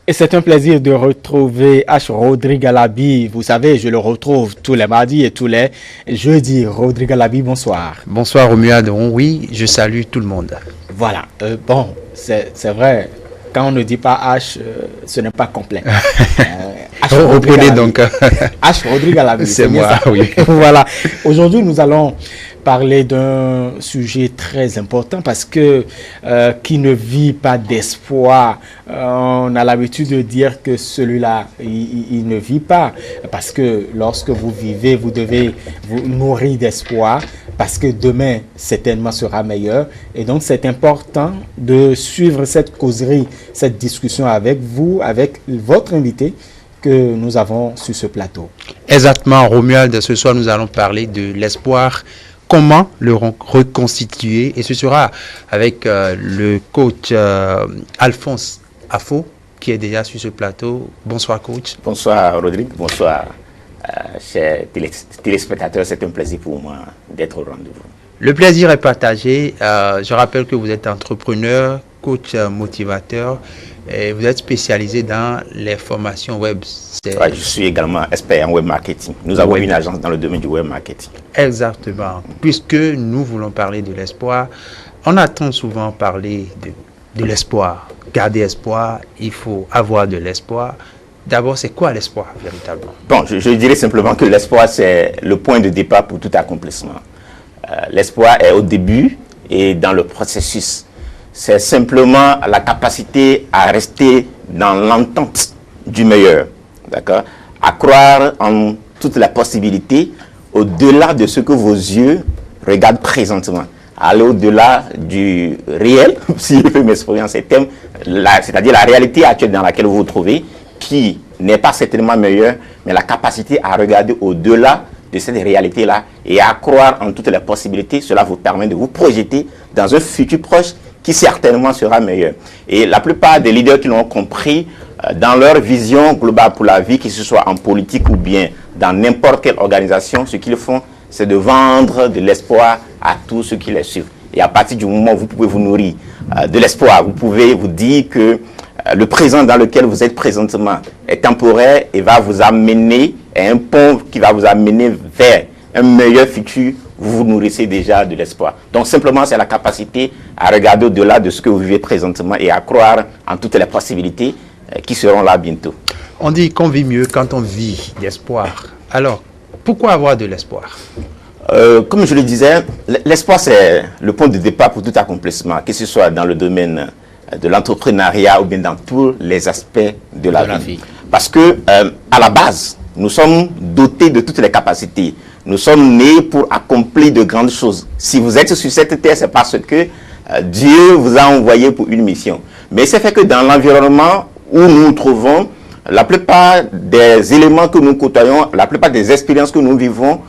Et c'est un plaisir de retrouver H. Rodrigue Alabi. Vous savez, je le retrouve tous les mardis et tous les jeudis. Rodrigue Alabi, bonsoir. Bonsoir Romuald. Oui, je salue tout le monde. Voilà. Bon, c'est vrai. Quand on ne dit pas H, ce n'est pas complet. Reprenez donc. H. Rodrigue Alabi. C'est moi, ça. oui. Voilà. Aujourd'hui, nous allons parler d'un sujet très important parce que qui ne vit pas d'espoir, on a l'habitude de dire que celui-là, il ne vit pas parce que lorsque vous vivez, vous devez vous nourrir d'espoir parce que demain, certainement, sera meilleur. Et donc, c'est important de suivre cette causerie, cette discussion avec vous, avec votre invité que nous avons sur ce plateau. Exactement, Romuald. Ce soir, nous allons parler de l'espoir. Comment le reconstituer? Et ce sera avec le coach Alphonse Afo, qui est déjà sur ce plateau. Bonsoir, coach. Bonsoir, Rodrigue. Bonsoir, chers téléspectateurs. C'est un plaisir pour moi d'être au rendez-vous. Le plaisir est partagé. Je rappelle que vous êtes entrepreneur, coach motivateur, et vous êtes spécialisé dans les formations web. Ouais, je suis également expert en web marketing. Nous avons une agence dans le domaine du web marketing. Exactement. Puisque nous voulons parler de l'espoir, on entend souvent parler de l'espoir. Garder espoir, il faut avoir de l'espoir. D'abord, c'est quoi l'espoir véritablement? Bon, je dirais simplement que l'espoir, c'est le point de départ pour tout accomplissement. L'espoir est au début et dans le processus. C'est simplement la capacité à rester dans l'entente du meilleur, d'accord? À croire en toutes les possibilités au-delà de ce que vos yeux regardent présentement. Aller au-delà du réel, si je peux m'exprimer en ces termes, c'est-à-dire la réalité actuelle dans laquelle vous vous trouvez, qui n'est pas certainement meilleure, mais la capacité à regarder au-delà de cette réalité-là et à croire en toutes les possibilités. Cela vous permet de vous projeter dans un futur proche qui certainement sera meilleur. Et la plupart des leaders qui l'ont compris, dans leur vision globale pour la vie, que ce soit en politique ou bien dans n'importe quelle organisation, ce qu'ils font, c'est de vendre de l'espoir à tous ceux qui les suivent. Et à partir du moment où vous pouvez vous nourrir de l'espoir, vous pouvez vous dire que le présent dans lequel vous êtes présentement est temporaire et va vous amener à un pont qui va vous amener vers un meilleur futur. Vous vous nourrissez déjà de l'espoir. Donc simplement, c'est la capacité à regarder au-delà de ce que vous vivez présentement et à croire en toutes les possibilités qui seront là bientôt. On dit qu'on vit mieux quand on vit d'espoir. Alors, pourquoi avoir de l'espoir? Comme je le disais, l'espoir, c'est le point de départ pour tout accomplissement, que ce soit dans le domaine de l'entrepreneuriat ou bien dans tous les aspects de la vie. Parce que, à la base, nous sommes dotés de toutes les capacités. Nous sommes nés pour accomplir de grandes choses. Si vous êtes sur cette terre, c'est parce que Dieu vous a envoyé pour une mission. Mais c'est fait que dans l'environnement où nous nous trouvons, la plupart des éléments que nous côtoyons, la plupart des expériences que nous vivons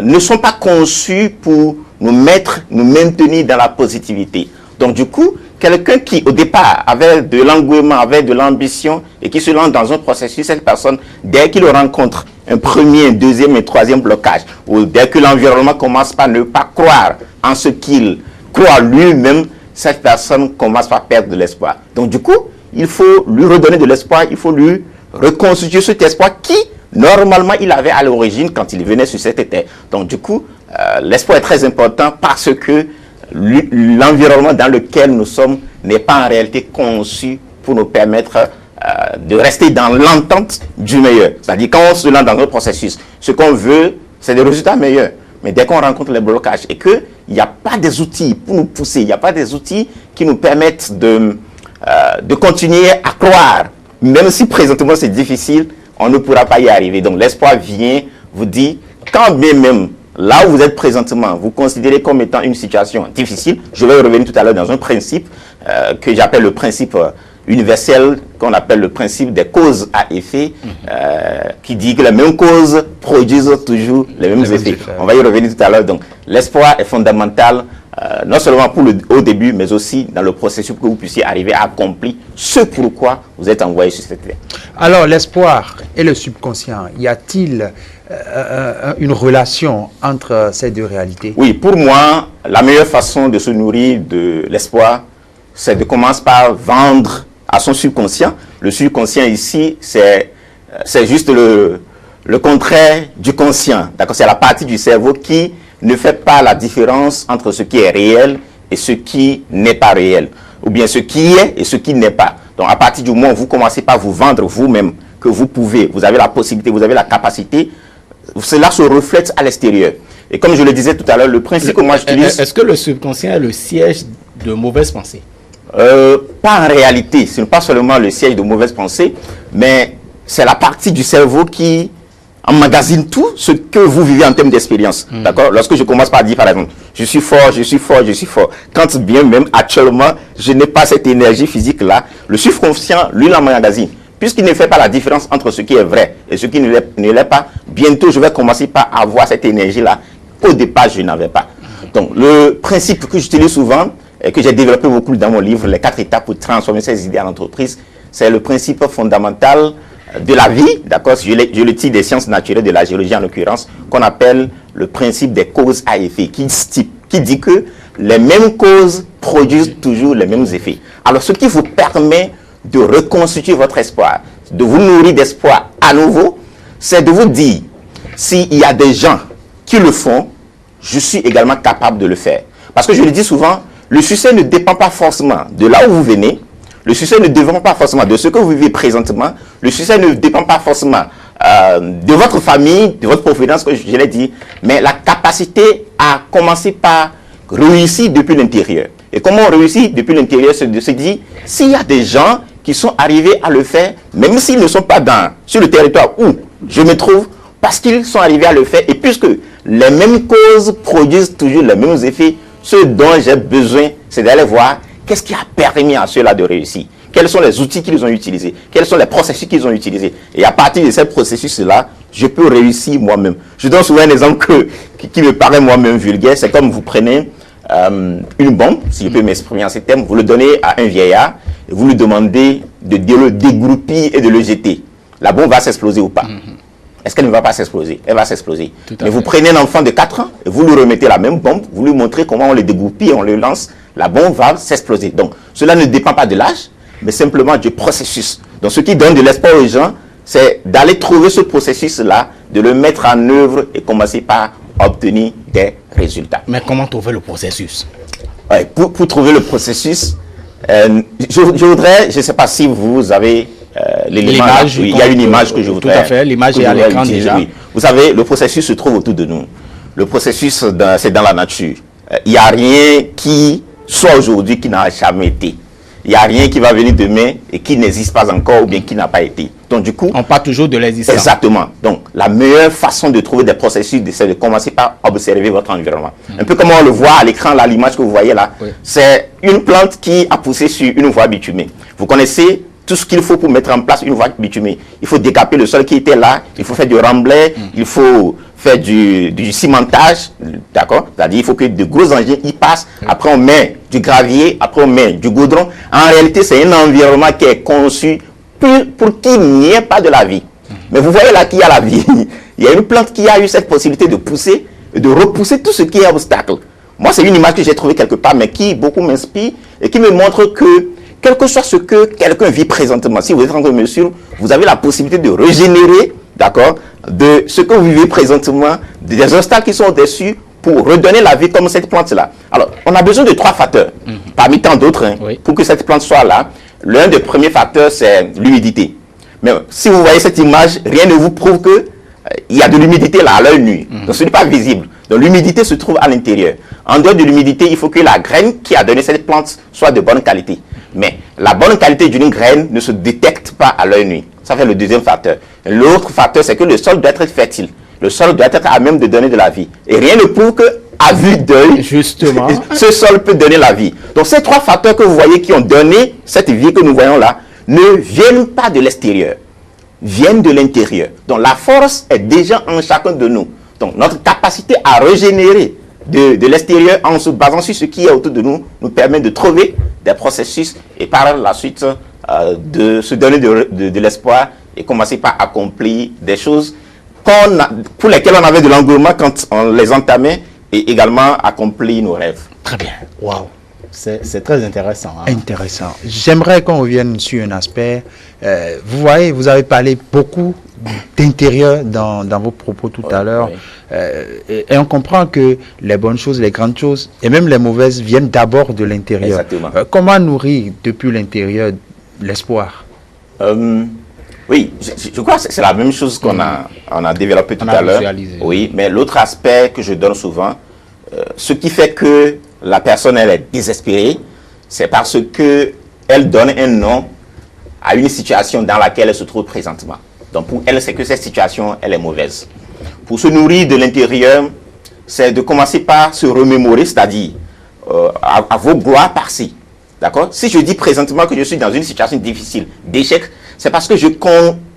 ne sont pas conçus pour nous maintenir dans la positivité. Donc du coup, quelqu'un qui au départ avait de l'engouement, avait de l'ambition et qui se lance dans un processus, cette personne, dès qu'il rencontre un premier, deuxième et troisième blocage, ou dès que l'environnement commence par ne pas croire en ce qu'il croit lui-même, cette personne commence par perdre de l'espoir. Donc du coup, il faut lui redonner de l'espoir, il faut lui reconstituer cet espoir qui, normalement, il avait à l'origine quand il venait sur cette terre. Donc du coup, l'espoir est très important parce que l'environnement dans lequel nous sommes n'est pas en réalité conçu pour nous permettre de rester dans l'entente du meilleur. C'est-à-dire quand on se lance dans un processus, ce qu'on veut, c'est des résultats meilleurs. Mais dès qu'on rencontre les blocages et qu'il n'y a pas des outils pour nous pousser, il n'y a pas des outils qui nous permettent de continuer à croire, même si présentement c'est difficile, on ne pourra pas y arriver. Donc l'espoir vient vous dire, quand bien même là où vous êtes présentement, vous considérez comme étant une situation difficile. Je vais revenir tout à l'heure dans un principe que j'appelle le principe universel, qu'on appelle le principe des causes à effet, qui dit que les mêmes causes produisent toujours les mêmes effets. On va y revenir tout à l'heure. Donc, l'espoir est fondamental, non seulement pour au début, mais aussi dans le processus pour que vous puissiez arriver à accomplir ce pourquoi vous êtes envoyé sur cette terre. Alors, l'espoir et le subconscient, y a-t-il une relation entre ces deux réalités? Oui, pour moi, la meilleure façon de se nourrir de l'espoir, c'est de commencer par vendre à son subconscient Le subconscient ici, c'est juste le contraire du conscient. D'accord? C'est la partie du cerveau qui ne fait pas la différence entre ce qui est réel et ce qui n'est pas réel. Ou bien ce qui est et ce qui n'est pas. Donc à partir du moment où vous commencez par vous vendre vous-même, que vous pouvez, vous avez la possibilité, vous avez la capacité, cela se reflète à l'extérieur. Et comme je le disais tout à l'heure, le principe que moi j'utilise... Est-ce que le subconscient est le siège de mauvaises pensées? Pas en réalité, ce n'est pas seulement le siège de mauvaises pensées, mais c'est la partie du cerveau qui emmagasine tout ce que vous vivez en termes d'expérience. D'accord? Lorsque je commence par dire, par exemple, je suis fort, je suis fort, je suis fort. Quand bien même, actuellement, je n'ai pas cette énergie physique-là, le subconscient, lui, l'emmagasine. Puisqu'il ne fait pas la différence entre ce qui est vrai et ce qui ne l'est pas, bientôt, je vais commencer par avoir cette énergie-là qu'au départ, je n'avais pas. Donc, le principe que j'utilise souvent, et que j'ai développé beaucoup dans mon livre, les 4 étapes pour transformer ses idées en entreprise, c'est le principe fondamental de la vie, d'accord, je le tire des sciences naturelles, de la géologie en l'occurrence, qu'on appelle le principe des causes à effet, qui dit que les mêmes causes produisent toujours les mêmes effets. Alors, ce qui vous permet de reconstituer votre espoir, de vous nourrir d'espoir à nouveau, c'est de vous dire, s'il y a des gens qui le font, je suis également capable de le faire. Parce que je le dis souvent, le succès ne dépend pas forcément de là où vous venez. Le succès ne dépend pas forcément de ce que vous vivez présentement. Le succès ne dépend pas forcément de votre famille, de votre profondeur, que je l'ai dit, mais la capacité à commencer par réussir depuis l'intérieur. Et comment on réussit depuis l'intérieur, c'est de se dire, s'il y a des gens qui sont arrivés à le faire, même s'ils ne sont pas sur le territoire où je me trouve, parce qu'ils sont arrivés à le faire, et puisque les mêmes causes produisent toujours les mêmes effets, ce dont j'ai besoin, c'est d'aller voir qu'est-ce qui a permis à ceux-là de réussir. Quels sont les outils qu'ils ont utilisés? Quels sont les processus qu'ils ont utilisés? Et à partir de ces processus-là, je peux réussir moi-même. Je donne souvent un exemple qui me paraît moi-même vulgaire. C'est comme vous prenez une bombe, si je peux m'exprimer en ces termes, vous le donnez à un vieillard, et vous lui demandez de le dégroupir et de le jeter. La bombe va s'exploser ou pas? Est-ce qu'elle ne va pas s'exploser? Elle va s'exploser. Mais vous prenez un enfant de 4 ans, et vous lui remettez la même bombe, vous lui montrez comment on le dégoupille, on le lance, la bombe va s'exploser. Donc, cela ne dépend pas de l'âge, mais simplement du processus. Donc, ce qui donne de l'espoir aux gens, c'est d'aller trouver ce processus-là, de le mettre en œuvre et commencer par obtenir des résultats. Mais comment trouver le processus? Ouais, pour trouver le processus, je voudrais, je ne sais pas si vous avez l'image, il y a une image que je voudrais... Tout à fait, l'image est à l'écran déjà. Oui. Vous savez, le processus se trouve autour de nous. Le processus, c'est dans la nature. Il n'y a rien qui soit aujourd'hui qui n'a jamais été. Il n'y a rien qui va venir demain et qui n'existe pas encore ou bien qui n'a pas été. Donc du coup... On parle toujours de l'existence. Exactement. Donc la meilleure façon de trouver des processus, c'est de commencer par observer votre environnement. Un peu comme on le voit à l'écran, là, l'image que vous voyez là, c'est une plante qui a poussé sur une voie bitumée. Vous connaissez tout ce qu'il faut pour mettre en place une voie bitumée. Il faut décaper le sol qui était là, il faut faire du remblai, il faut faire du cimentage, d'accord? C'est-à-dire il faut que de gros engins y passent, après on met du gravier, après on met du goudron. En réalité, c'est un environnement qui est conçu pour qu'il n'y ait pas de la vie. Mais vous voyez là qu'il y a la vie. Il y a une plante qui a eu cette possibilité de pousser, de repousser tout ce qui est obstacle. Moi, c'est une image que j'ai trouvée quelque part, mais qui beaucoup m'inspire et qui me montre que quel que soit ce que quelqu'un vit présentement, si vous êtes en grande mesure, vous avez la possibilité de régénérer, d'accord, de ce que vous vivez présentement, des obstacles qui sont au-dessus pour redonner la vie comme cette plante-là. Alors, on a besoin de 3 facteurs, parmi tant d'autres, hein, pour que cette plante soit là. L'un des premiers facteurs, c'est l'humidité. Mais si vous voyez cette image, rien ne vous prouve que il y a de l'humidité là à l'œil nu. Donc, ce n'est pas visible. Donc, l'humidité se trouve à l'intérieur. En dehors de l'humidité, il faut que la graine qui a donné cette plante soit de bonne qualité. Mais la bonne qualité d'une graine ne se détecte pas à l'œil nu. Ça fait le deuxième facteur. L'autre facteur, c'est que le sol doit être fertile. Le sol doit être à même de donner de la vie. Et rien ne prouve que, à vue d'œil, justement, ce sol peut donner la vie. Donc ces 3 facteurs que vous voyez qui ont donné cette vie que nous voyons là, ne viennent pas de l'extérieur, viennent de l'intérieur. Donc la force est déjà en chacun de nous. Donc notre capacité à régénérer de l'extérieur en se basant sur ce qui est autour de nous, nous permet de trouver des processus et par la suite de se donner de l'espoir et commencer par accomplir des choses pour lesquelles on avait de l'engouement quand on les entamait et également accomplir nos rêves. Très bien. Waouh. c'est très intéressant. Hein. Intéressant. J'aimerais qu'on revienne sur un aspect. Vous voyez, vous avez parlé beaucoup d'intérieur dans vos propos tout à l'heure. Oui. Et on comprend que les bonnes choses, les grandes choses, et même les mauvaises viennent d'abord de l'intérieur. Exactement. Comment nourrir depuis l'intérieur l'espoir? Oui, je crois que c'est la même chose qu'on a développé tout à l'heure. Oui, mais l'autre aspect que je donne souvent, ce qui fait que la personne elle est désespérée, c'est parce que elle donne un nom à une situation dans laquelle elle se trouve présentement. Donc pour elle, c'est que cette situation, elle est mauvaise. Pour se nourrir de l'intérieur, c'est de commencer par se remémorer, c'est-à-dire à vos gloires par-ci. D'accord? Si je dis présentement que je suis dans une situation difficile, d'échec, c'est parce que je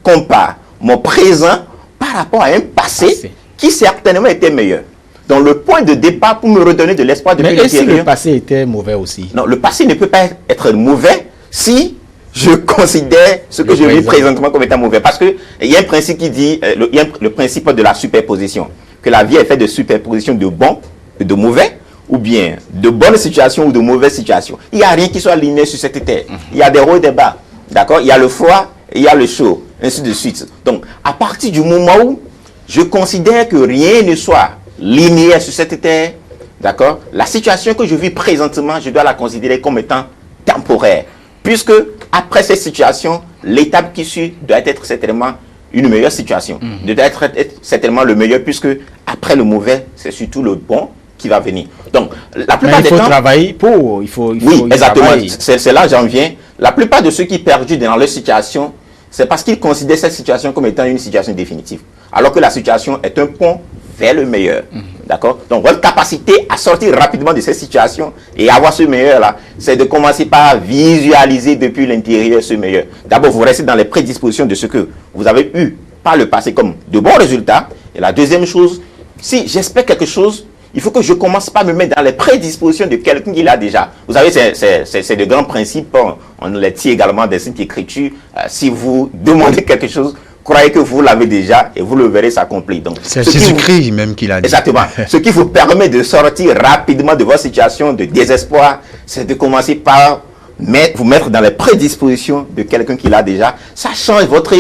compare mon présent par rapport à un passé qui certainement était meilleur. Donc le point de départ pour me redonner de l'espoir depuis l'intérieur. Mais est-ce que le passé était mauvais aussi? Non, le passé ne peut pas être mauvais si je considère ce que je vis présentement comme étant mauvais. Parce qu'il y a un principe qui dit, il y a le principe de la superposition, que la vie est faite de superposition de bons et de mauvais, ou bien de bonnes situations ou de mauvaises situations. Il n'y a rien qui soit aligné sur cette terre. Il y a des hauts et des bas. D'accord? Il y a le froid et il y a le chaud, ainsi de suite. Donc, à partir du moment où je considère que rien ne soit linéaire sur cette terre, d'accord? La situation que je vis présentement, je dois la considérer comme étant temporaire. Puisque, après cette situation, l'étape qui suit doit être certainement une meilleure situation. Doit être certainement le meilleur, puisque après le mauvais, c'est surtout le bon qui va venir. Donc, la plupart des temps... Il faut travailler pour... Oui, exactement. C'est là j'en viens. La plupart de ceux qui perdent dans leur situation, c'est parce qu'ils considèrent cette situation comme étant une situation définitive. Alors que la situation est un pont vers le meilleur. D'accord? Donc, votre capacité à sortir rapidement de cette situation et avoir ce meilleur-là, c'est de commencer par visualiser depuis l'intérieur ce meilleur. D'abord, vous restez dans les prédispositions de ce que vous avez eu par le passé comme de bons résultats. Et la deuxième chose, si j'espère quelque chose, il faut que je commence par me mettre dans les prédispositions de quelqu'un qui l'a déjà. Vous savez, c'est de grands principes. On les tire également des signes d'écriture. Si vous demandez quelque chose, croyez que vous l'avez déjà et vous le verrez s'accomplir. Donc, c'est Jésus-Christ même qui l'a dit. Exactement. Ce qui vous permet de sortir rapidement de votre situation de désespoir, c'est de commencer par vous mettre dans les prédispositions de quelqu'un qui l'a déjà. Ça change votre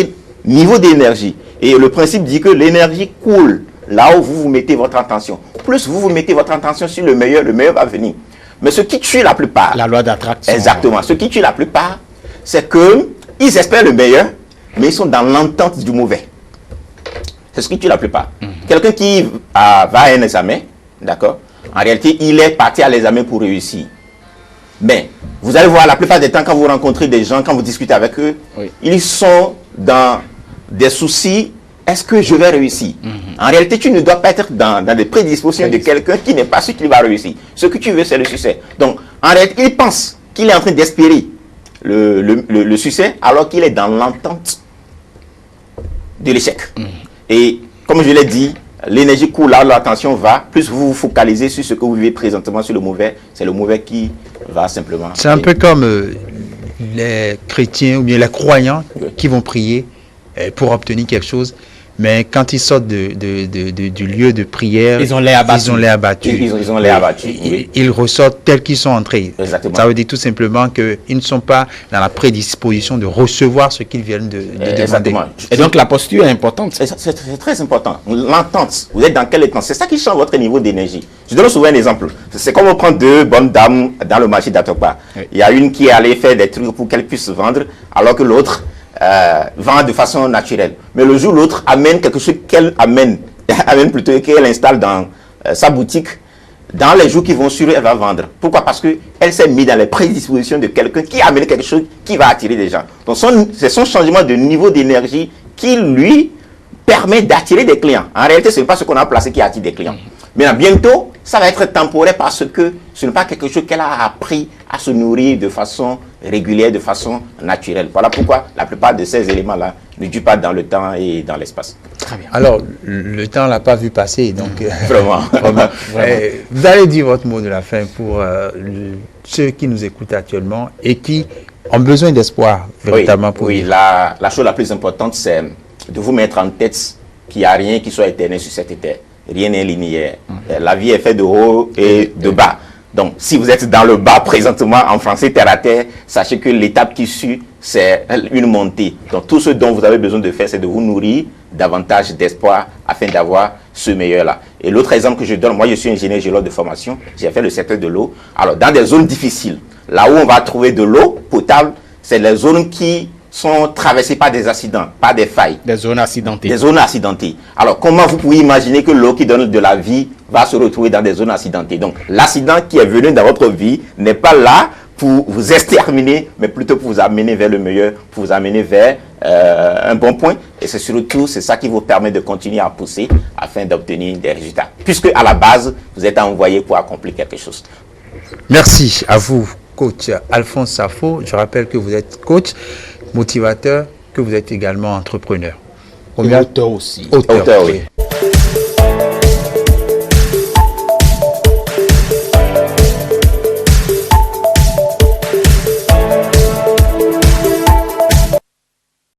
niveau d'énergie. Et le principe dit que l'énergie coule là où vous mettez votre attention. Plus vous mettez votre attention sur le meilleur va venir. Mais ce qui tue la plupart... La loi d'attraction. Exactement. Ce qui tue la plupart, c'est qu'ils espèrent le meilleur, mais ils sont dans l'entente du mauvais. C'est ce qui tue la plupart. Quelqu'un qui va à un examen, d'accord? En réalité, il est parti à l'examen pour réussir. Mais vous allez voir, la plupart des temps, quand vous rencontrez des gens, quand vous discutez avec eux, ils sont dans des soucis. Est-ce que je vais réussir? En réalité, tu ne dois pas être dans des prédispositions de quelqu'un qui n'est pas sûr qu'il va réussir. Ce que tu veux, c'est le succès. Donc, en réalité, il pense qu'il est en train d'espérer le succès alors qu'il est dans l'entente de l'échec. Et comme je l'ai dit, l'énergie coule là où l'attention va. Plus vous vous focalisez sur ce que vous vivez présentement, sur le mauvais, c'est le mauvais qui va simplement... C'est un peu comme les chrétiens ou bien les croyants qui vont prier pour obtenir quelque chose. Mais quand ils sortent du lieu de prière, ils ont l'air abattus. Ils ressortent tels qu'ils sont entrés. Exactement. Ça veut dire tout simplement qu'ils ne sont pas dans la prédisposition de recevoir ce qu'ils viennent de demander. Et donc la posture est importante. C'est très important. L'entente, vous êtes dans quel état? C'est ça qui change votre niveau d'énergie. Je donne souvent un exemple. C'est comme on prend deux bonnes dames dans le marché d'Atopa. Il y a une qui est allée faire des trucs pour qu'elle puisse vendre, alors que l'autre vend de façon naturelle. Mais le jour où l'autre amène quelque chose qu'elle amène plutôt et qu'elle installe dans sa boutique, dans les jours qui vont suivre, elle va vendre. Pourquoi? Parce qu'elle s'est mise dans les prédispositions de quelqu'un qui amène quelque chose qui va attirer des gens. Donc c'est son changement de niveau d'énergie qui lui permet d'attirer des clients. En réalité, ce n'est pas ce qu'on a placé qui attire des clients. Mais bientôt, ça va être temporaire parce que ce n'est pas quelque chose qu'elle a appris à se nourrir de façon régulière, de façon naturelle. Voilà pourquoi la plupart de ces éléments-là ne durent pas dans le temps et dans l'espace. Très bien. Alors, le temps ne l'a pas vu passer, donc... Vraiment. Vraiment. Vous allez dire votre mot de la fin pour ceux qui nous écoutent actuellement et qui ont besoin d'espoir, véritablement. Oui, la chose la plus importante, c'est de vous mettre en tête qu'il n'y a rien qui soit éternel sur cette terre. Rien n'est linéaire. La vie est faite de haut et de bas. Donc, si vous êtes dans le bas présentement en français terre à terre, sachez que l'étape qui suit, c'est une montée. Donc, tout ce dont vous avez besoin de faire, c'est de vous nourrir davantage d'espoir afin d'avoir ce meilleur-là. Et l'autre exemple que je donne, moi je suis ingénieur géologue de formation, j'ai fait le secteur de l'eau. Alors, dans des zones difficiles, là où on va trouver de l'eau potable, c'est les zones qui sont traversées par des accidents, par des failles. Des zones accidentées. Des zones accidentées. Alors, comment vous pouvez imaginer que l'eau qui donne de la vie va se retrouver dans des zones accidentées? Donc, l'accident qui est venu dans votre vie n'est pas là pour vous exterminer, mais plutôt pour vous amener vers le meilleur, pour vous amener vers un bon point. Et c'est surtout, c'est ça qui vous permet de continuer à pousser afin d'obtenir des résultats. Puisque à la base, vous êtes envoyé pour accomplir quelque chose. Merci à vous, coach Alphonse Safo. Je rappelle que vous êtes coach, motivateur, que vous êtes également entrepreneur. Auteur aussi. Auteur, oui.